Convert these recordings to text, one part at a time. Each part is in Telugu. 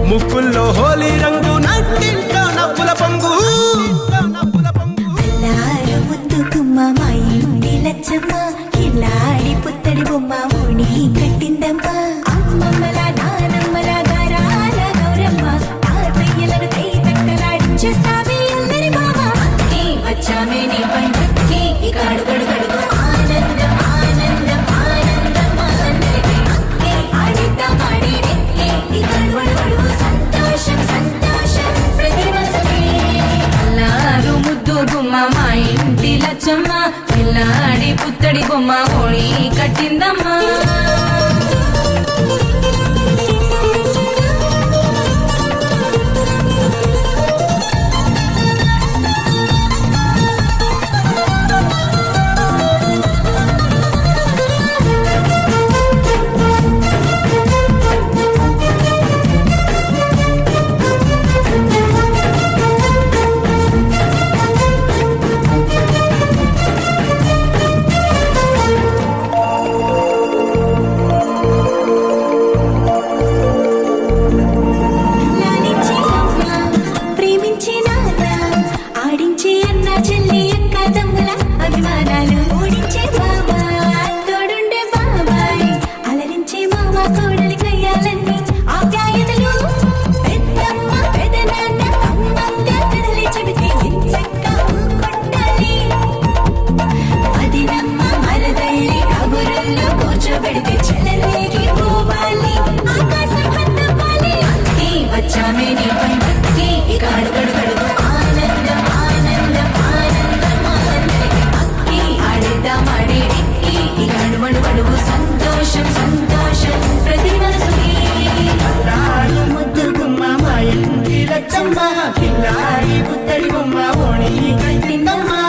ముక్కుల్లో హోలీ రంగు నట్టింట్లో నవ్వుల పొంగు ముద్దు గుమ్మ మా ఇంటి లచ్చమ్మ కిలాడి పుత్తడి బొమ్మ ఓణి కట్టిందమ్మ అమ్మమ్మల నానమ్మల గారాల గౌరమ్మ తాతయ్యలను కై తక్కలాడించేస్తావే అందరి బావ వచ్చామే నీ పండుకి ఇక అడుగడు గడుగు ఆనందం ఆనందం ఆనందం అందరికీ ఆడిద్దాం ఆడేది ఇక అడుగడు సంతోషం సంతోషం ప్రతి మనసుకి అల్లారు ముద్దు గుమ్మ మా ఇంటి లచ్చమ్మ పిల్లాడి పుత్తడి బొమ్మ ఓణి కట్టిందమ్మా సంతోషం సంతోషం ప్రతి మనసుకి ముద్దు గుమ్మ మా ఇంటి లచ్చమ్మ కిలాడి పుత్తడి బొమ్మ ఓణి కట్టిందమ్మా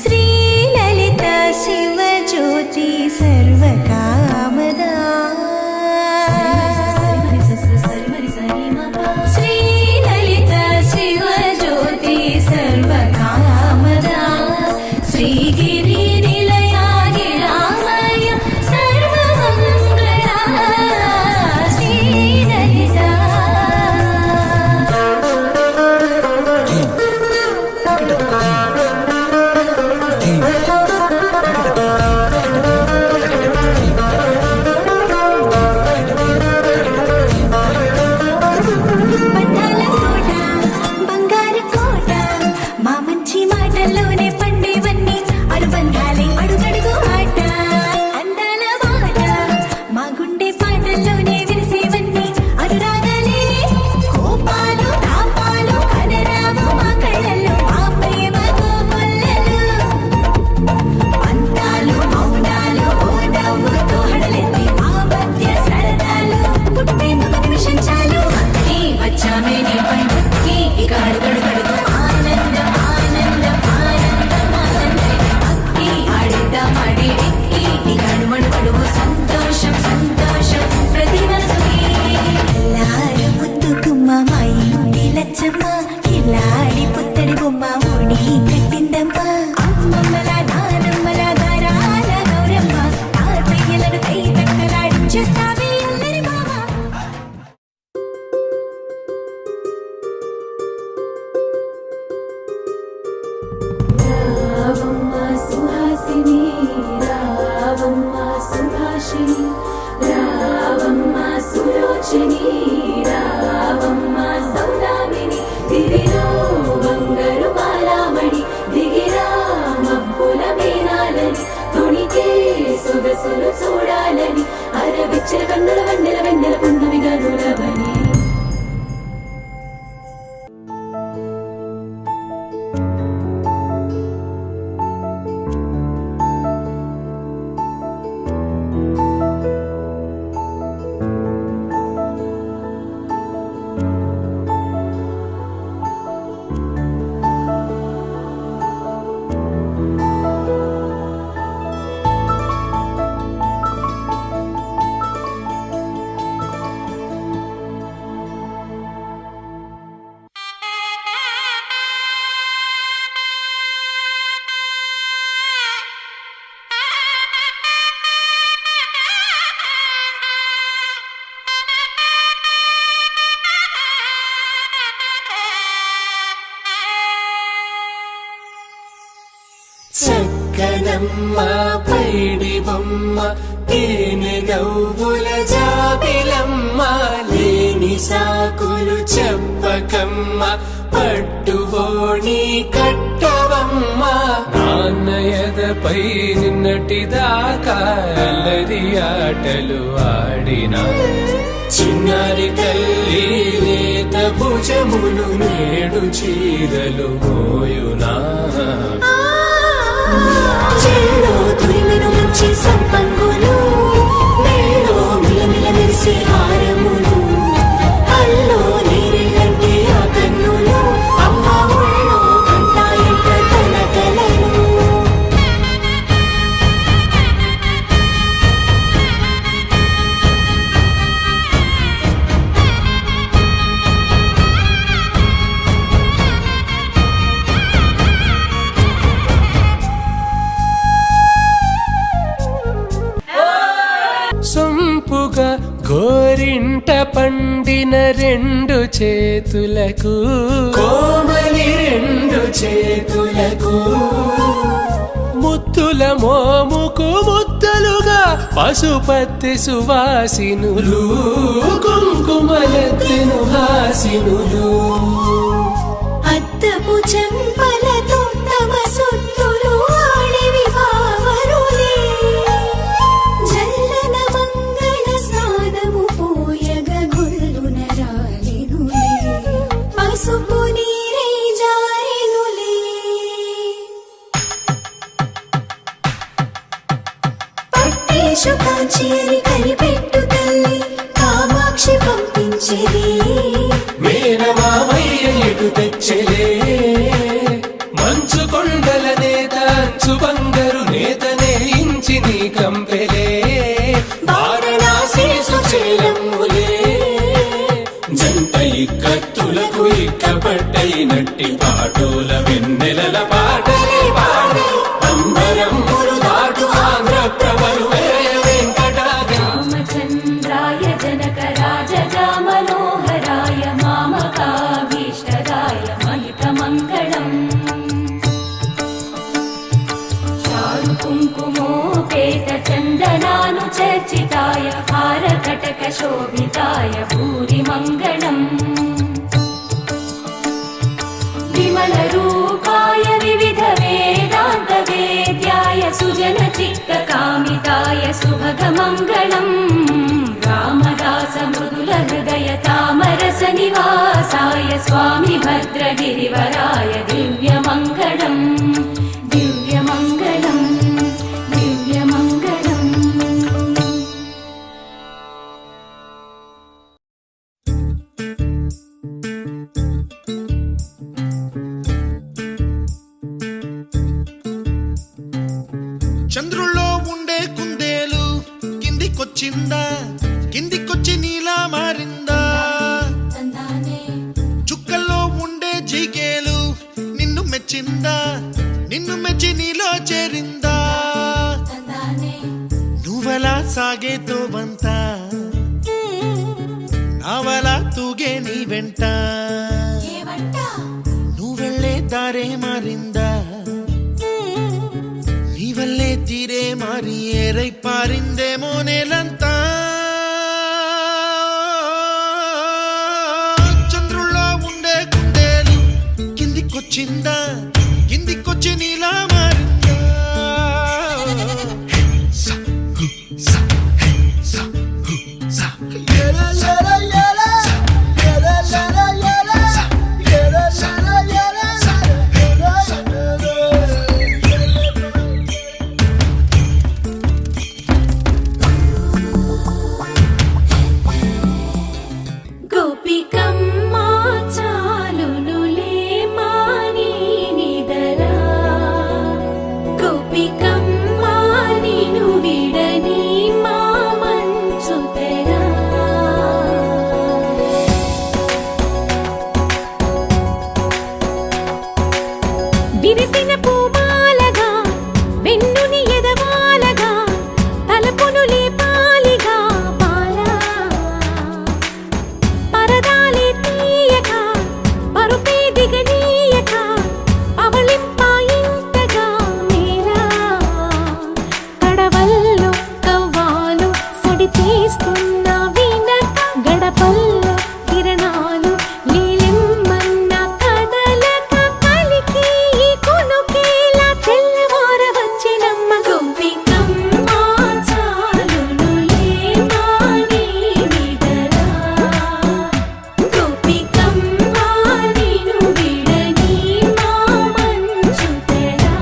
శ్రీలలిత శివజ్యోతి సర్వకామదా శ్రీలలిత శివజ్యోతి సర్వకామదా శ్రీగిరి నిలయా గిరామయ సర్వమంగళ వెన్నెల వెన్నెల వెన్నెల పున్నమి గనులవని చక్కనమ్మ పైడి బొమ్మ తేనె నవ్వుల జాబిలమ్మ లేని సాకులు చెప్పకమ్మ పట్టువోణి కట్టవమ్మ నాన్నయదపై నిన్నటిదాకా అల్లరి ఆటలు ఆడినా చిన్నారి తల్లి లేత భుజములు నేడు చీరలు మోయునా చెల్లో తురిమెను మంచి సంపంగులు మెల్లో మిలమిల మెరిసే హారములు అల్లో నీరెళ్ళంటే ఆ కన్నులు అమ్మ ఒళ్ళో కంటాయంట తన కలలు సొంపుగా గోరింట పండిన రెండు చేతులకు కోమలి రెండు చేతులకు ముత్తుల మోముకు ముద్దలుగా పశుపతి సువాసినులు కుంకుమలెత్తెను హాసినులు అద్దపు చెంపలతో తమ సొత్తులు ఆడివి బావరులే జల్లన మంగళ స్నానము పోయగ గొల్లున రాలెనులే పసుపు నీరే జారెనులే పట్టేషు కాంచేరి కనిపెట్టు తల్లి కామాక్షి పంపించేది మేనమామయ్య ఎటు తెచ్చలే మంచు కొండల నేత అంచు బంగారు నేతనే ఇంచి నీ కంపెలే వారణాసి సుచేలమ్ములే జంట ఇక్కత్తులకు ఇక్కపట్టైనట్టి పాటోల వెన్నెలల పాటలే పాడే అంబరమ్ములు దాటు ఆంధ్ర ప్రభలు వెంకటాద్రి రామచంద్రాయ జనకరాజ మనోహరాయ మామకాభీష్టదాయ మహితమంగళం చారు కుంకుమోపేత చందనాను చర్చితాయ హారకటక శోభితాయ భూరి మంగళం విమల రూపాయ వివిధ వేదాంత వేద్యాయ సుజన చిత్త కామితాయ సుభగ మంగళం రామదాస మృదుల హృదయ తామరస నివాసాయ స్వామి భద్రగిరివరాయ దివ్య మంగళం దివ్య మంగళం దివ్య మంగళం. చంద్రుల్లో ఉండే కుందేలు కిందికొచ్చిందా కిందికొచ్చి నీలా మారిందా చుక్కల్లో ఉండే జీకేలు నిన్ను మెచ్చిందా నిన్ను మెచ్చి నీలో చేరిందా నువ్వలా సాగేతో బంత నావలా తూగే నీ వెంట నువ్వెళ్ళే దారే మారిందా నీవల్లే తీరే మారి ఏరై పారిందేమో నేలంతా చంద్రుల్లో ఉండే కుందేలు కిందికొచ్చిందా కిందికొచ్చి నీలా మారిందా స హు స హే స హు గోపికమ్మ చాలునులే మాని నిదరా గోపికమ్మ నిను విడని మా మంచు తెరా విరిసిన పూమాలగా వెన్నుని ఎదవాలగా తలపును లేపాలిగా పాలా పరదాలే తీయక పరుపే దిగనీయక పవళింపాయింతగా మేరా కడవల్లో కవ్వాలు సడి చేస్తున్న వీణత గడపల్లో కిరణాలు లీలిమ్మన్న కదలక కలికి ఈ కొనుకేలా తెల్లవార వచ్చినమ్మ గోపికమ్మ చాలునులే మాని నిదరా గోపికమ్మ నిను విడని మా మంచు తెరా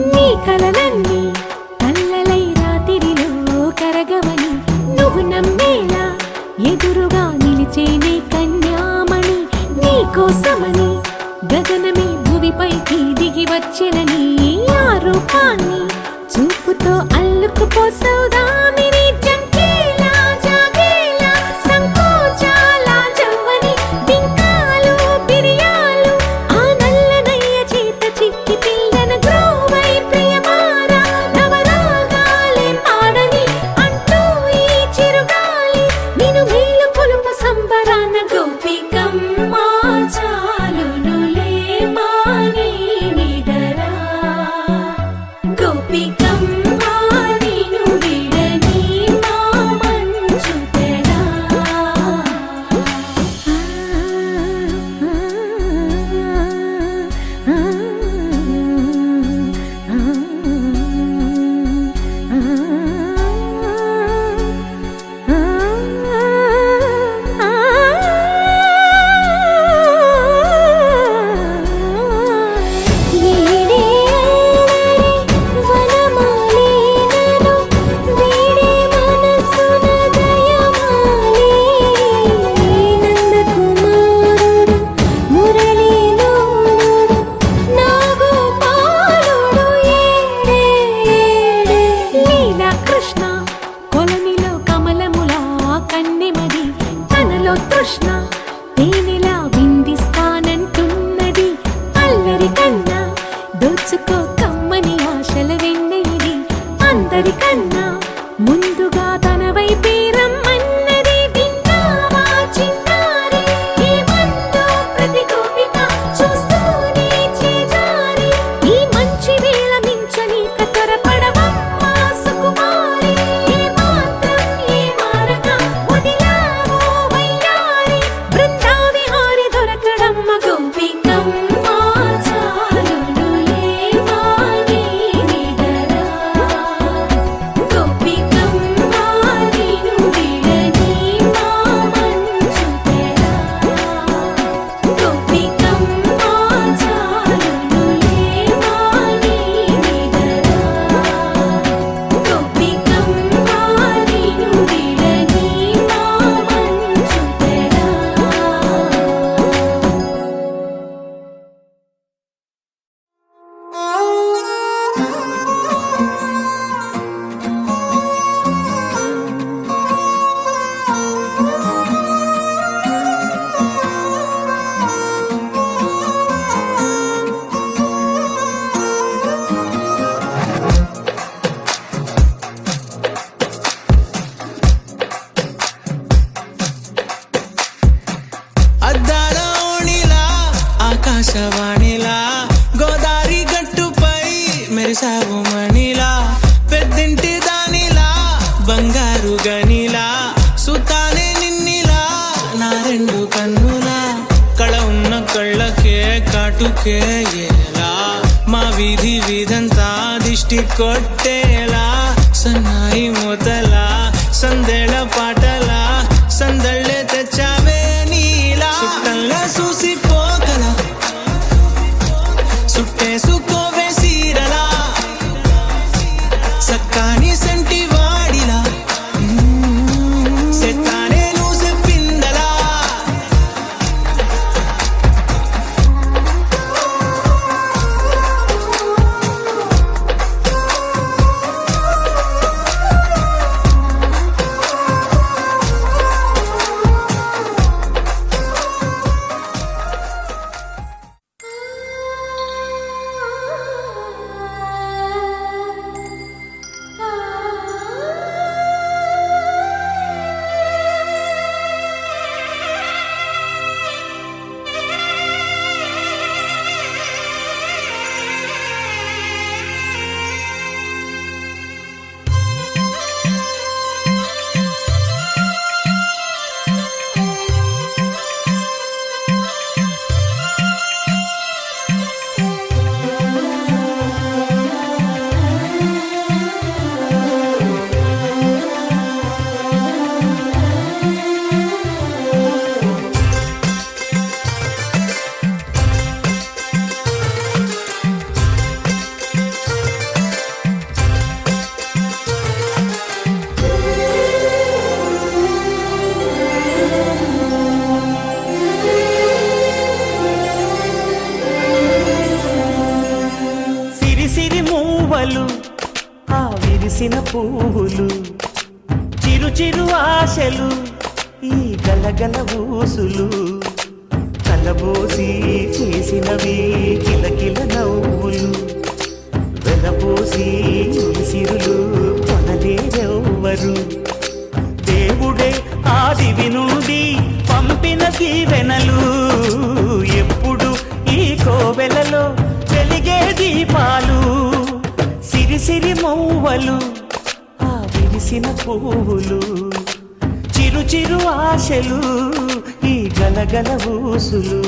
నీ కలలన్నీ కల్లలై రాత్రిలో కరగవని నువ్వు నమ్మేలా ఎదురుగా నిలిచేనే కన్యామణి నీ కోసమని గగనమే భువిపైకి దిగి వచ్చెనని ఆ రూపాన్ని చూపుతో అల్లుకుపోసౌదామిని జంకేలా జాగేలా సంకోచాల జవ్వని బింకాలు బిరియాలు ఆ నల్లనయ్య చేత చిక్కి పిల్లన గ్రోవై ప్రియమారా నవరాగాలే పాడని అంటూ ఈ చిరుగాలి నిన్ను మేలు కొలుపు సంబరాన గోపికమ్మ చాలునులే మాని నిదరా గోపికమ్మ నిను విడని మా మంచు తెరా కృష్ణ కొలనిలో కమలములా కన్నెమది తనలో తృష్ణ తేనెలా విందిస్తానంటున్నది అల్లరి కన్నా దోచుకో కమ్మని ఆశల వెన్నెయిది అందరికన్నా ముందుగా తన వైపే రమ్మన్నది విన్నావా చిన్నారి ఈ మందో ప్రతి గోపిక చూస్తూనే చేజారి ఈ మంచి వేళ మించని కతరపడవమ్మ సుకుమారి ఏ మాత్రం ఏ మారక వదిలావో వయ్యారి మగనిలా సుతానే నిన్నిలా నా రెండు కన్నులా కళ ఉన్న కళ్ళకే కాటుకే ఎలా మా వీధి వీధంతా దిష్టి కొట్టేలా సన్నాయి మూతలా సందేళ పాటలా సందళ్ళే తెచ్చావే నీలా సుట్టంలా చూసిపోగల సుట్టేసుకోవే సీరలా సక్కాని సంటి వాడిలా సెత్తానే నువ్వు చెప్పిందలా ఆ విరిసిన పువ్వులు చిరు చిరు ఆశలు ఈ గలగల ఊసులు కలబోసి చేసినవి కిలకిల నవ్వులు వెలబోసి సిరులు కొనలేరెవ్వరు దేవుడే ఆదివి నుండి పంపిన దీవెనలు ఎప్పుడు ఈ కోవెలలో వెలిగే దీపాలు సిరి మౌవలు ఆ విరిసిన పువ్వులు చిరు చిరు ఆశలు ఈ గలగల ఊసులు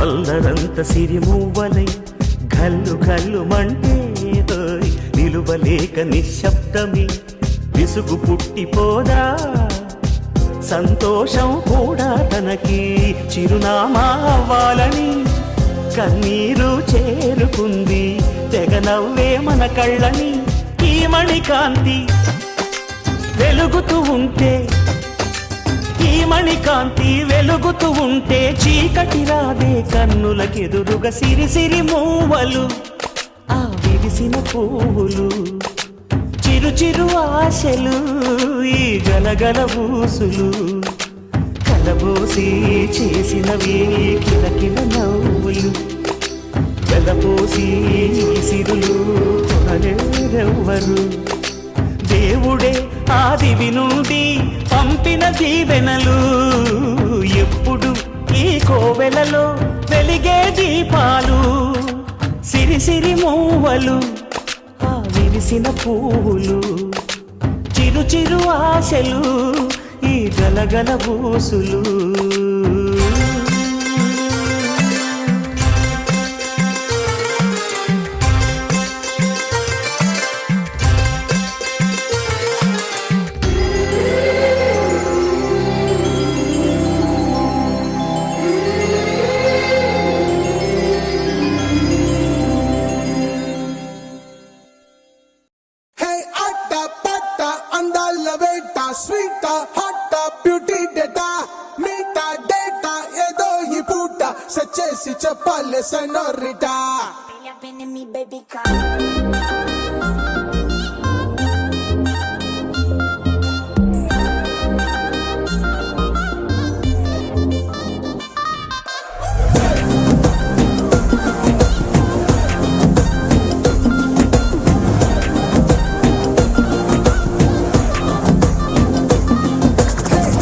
అల్లరంత సిరిమూవలై గల్లు గల్లు మంటే నిలువలేక నిశ్శబ్దమే విసుగు పుట్టిపోదా సంతోషం కూడా తనకి చిరునామా అవ్వాలని కన్నీరు చేరుకుంది తెగ నవ్వే మన కళ్ళని ఈ మణికాంతి వెలుగుతూ ఉంటే ఈ మణికాంతి వెలుగుతూ ఉంటే చీకటి రాదే కన్నులకెదురుగా సిరి సిరి మూవలు ఆ విరిసిన పువ్వులు చిరు చిరు ఆశలు ఈ గలగల ఊసులు కలబోసి చేసినవి కిలకిల నవ్వులు వెలబోసి సిరులు కొనలేరెవ్వరు దేవుడే ఆదివి నుండి పంపిన దీవెనలు ఎప్పుడు ఈ కోవెలలో వెలిగే దీపాలు సిరి సిరి మూవలు ఆ విరిసిన పువ్వులు చిరు చిరు ఆశలు ఈ గలగల ఊసులు చేసి చెప్పాలి సెనోరిటా.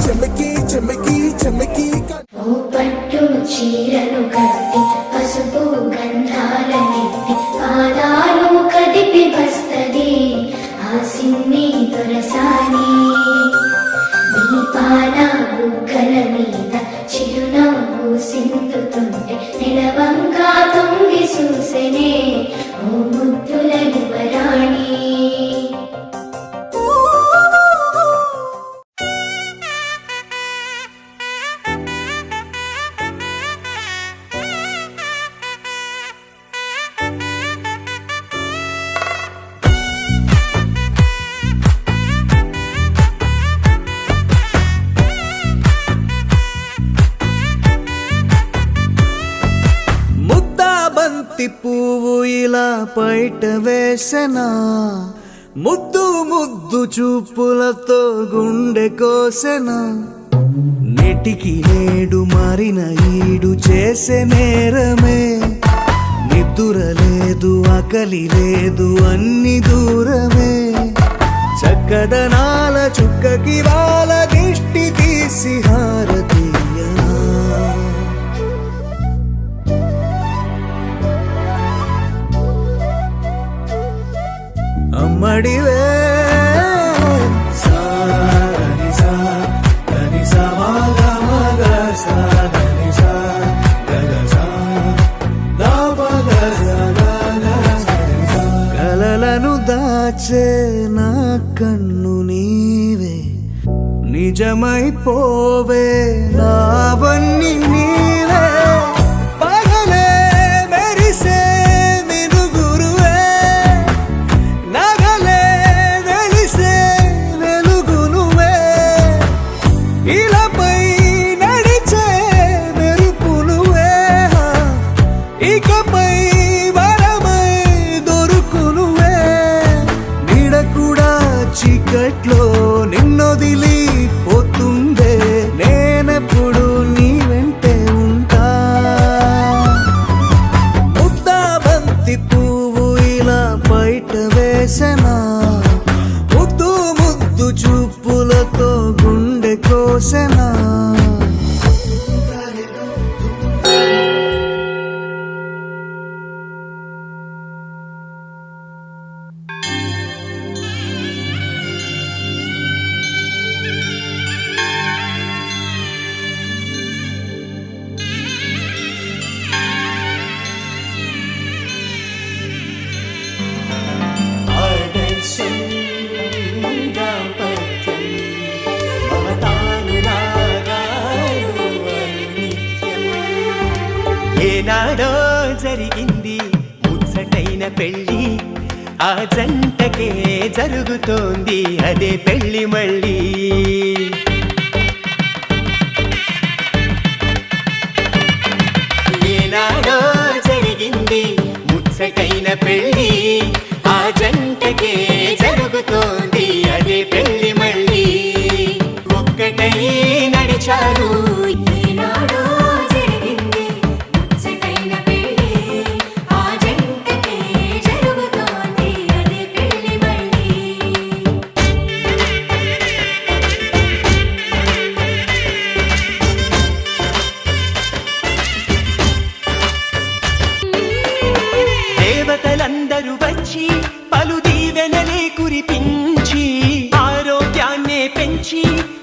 చెమ్మకి చెమ్మకి చెమ్మకి ఓ పట్టు చీరను కట్టి పసుపు గంధాలనెత్తి పాదాలు కదిపి వస్తది ఆ సిన్ని దొరసాని. దీపాల బుగ్గల మీద చిరునవ్వు సిందుతుంటే నిలవంగా తొంగి చూసెనే ఓ ముద్దుల యువరాణి. ముద్దాబంతి పువ్వు ఇలా బయట వేసెనా, ముద్దు ముద్దు చూపులతో గుండె కోసెనా. నెటికి నేడు మారిన ఈడు చేసే నేరమే, నిద్దుర లేదు ఆకలి లేదు అన్ని దూరమే. చక్కదనాల చుక్కకి వాళ్ళ దిష్టి తీసి హారతీయనా. అమ్మడివే సాని సా దని సా మగ మగ సా దని సా గగ సా దా మగ సా గగ సా. కలలను దాచే నా కన్ను నీవే, నిజమైపోవే నావన్నీ నీవే. పగలే మెరిసే మినుగురువే, నగలే వెలిసే వెలుగునువే. ఇలాపై నడిచే మెరుపునువే, ఇకపై వరమై దొరుకునువే. నీడ కూడా చీకట్లో నిన్నొదిలి పోతుందే, నేనెప్పుడు నీ వెంటే ఉంటా. ముద్దాబంతి పువ్వు ఇలా బయట వేసెనా, ముద్దు ముద్దు చూపులతో గుండె కోసెనా. ఏనాడో జరిగింది ముచ్చటైన పెళ్ళి, ఆ జంటకే జరుగుతోంది అదే పెళ్ళి మళ్ళీ. ఏనాడో జరిగింది ముచ్చటైన పెళ్ళి, ఆ జంటకే జరుగుతోంది అదే పెళ్ళి మళ్ళీ. ఒక్కటై నడిచారు ఏనాడో జరిగింది ముచ్చటైన పెళ్ళి, ఆ జంటకే జరుగుతోంది అదే పెళ్ళి మళ్ళీ. దేవతలందరూ వచ్చి పలు దీవెనలే కురిపించి, ఆరోగ్యాన్నే పెంచి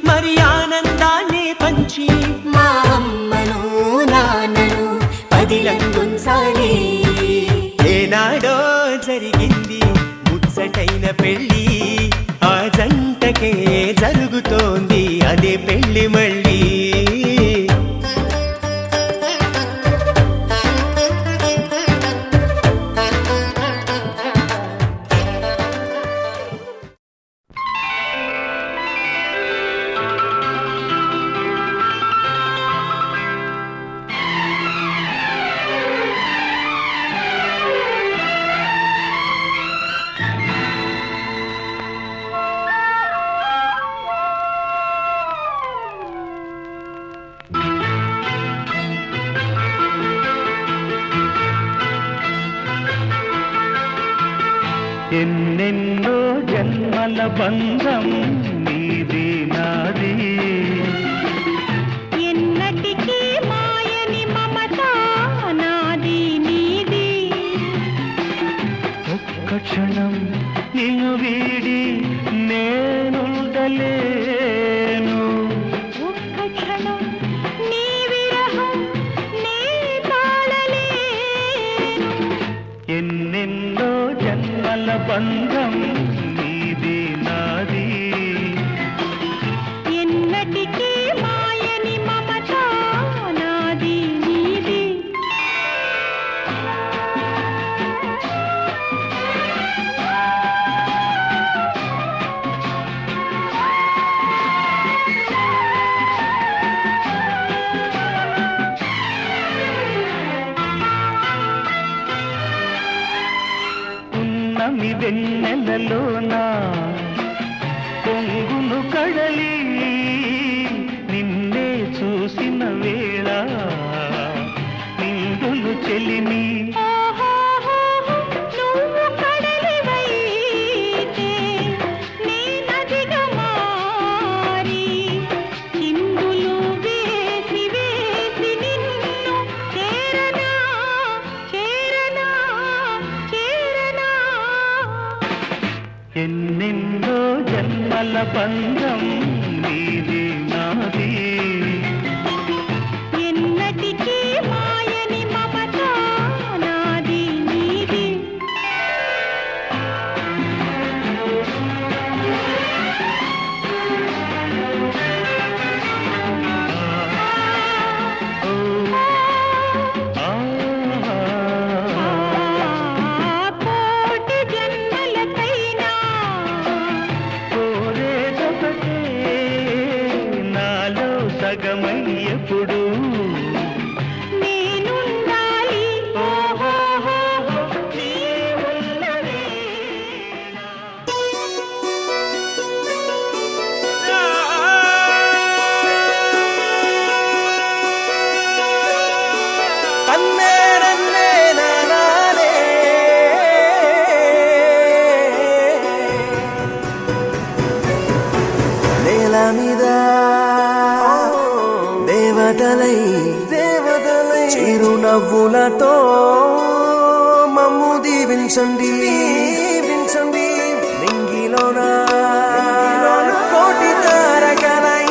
మరి ఆనందాన్నే పంచి, మా అమ్మను నాన్నను పదిలంగుంచాలి. ఏనాడో జరిగింది ముచ్చటైన పెళ్ళి, ఆ జంటకే జరుగుతోంది అదే పెళ్ళి మళ్ళీ. ఎన్నెన్నో జన్మల బంధం నీది నాది ఎన్నటికీ మాయని మమత నాది నీది ఒక్క క్షణం నిన్ను వీడి నేనుండలేను ఒక్క క్షణం నీ విరహం నే తాళలేను ఎన్నెన్నో జన్మల బంధం నీది నాది ఎన్నటికీ మాయని మమత నాది నీది ఉన్నమి వెన్నెలలోన పొంగును కడలి నిన్నే చూసిన వేళ నిండులు చెలిమి నువ్వు కడలివైతే నే నదిగా మారి చిందులు వేసి వేసి నిన్ను చేరనా చేరనా చేరనా ఎన్నెన్నో జన్మల బంధం నీది నాది ఎన్నటికీ మాయని మమత నాది నీది కోటి జన్మలకైనా కోరేదొకటే నాలో సగమయ్యప్పుడు నేనుండాలి నీ ఉన్నవే తన్నే నన్నే నానానే నేల మీద దేవతలై చిరునవ్వులతో మమ్ము దీవించండి నింగిలోన కోటి తారకలై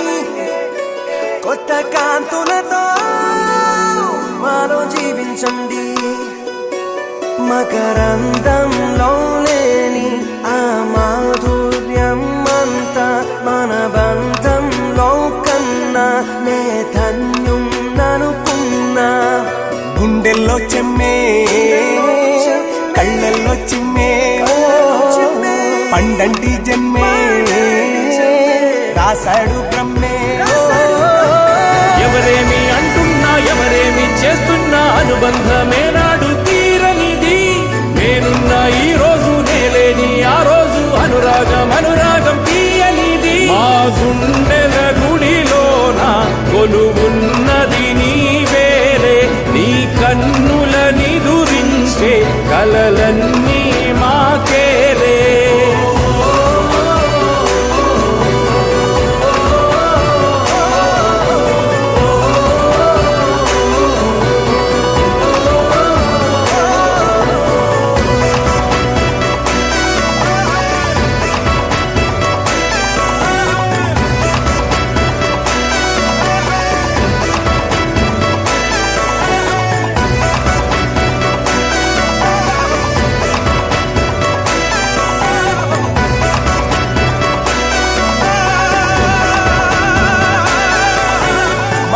కొత్త కాంతులతో మాలో జీవించండి మకరందంలో లేని ఆ మాధుర్యం అంతా మన బంధంలో కన్నా నే ధన్యం ననుకున్నా గుండెల్లో చెమ్మే కళ్ళల్లో చిమ్మే పండంటి జన్మే రాశాడు బ్రహ్మే ఎవరేమి అంటున్నా ఎవరేమి చేస్తున్నా అనుబంధమే నాడు తీరనిది నేనున్నా ఈ రోజు నేలేని ఆ రోజు అనురాగం అనురాగం తీయనిది మా గుండెల గుడిలోన కొలువున్నది నీవేలే నీ కన్నుల నిదురించే కలలన్నీ మాకేలే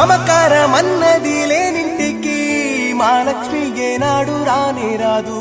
మమకారమన్నది లేనింటికి మా లక్ష్మి ఏనాడు రానే రాదు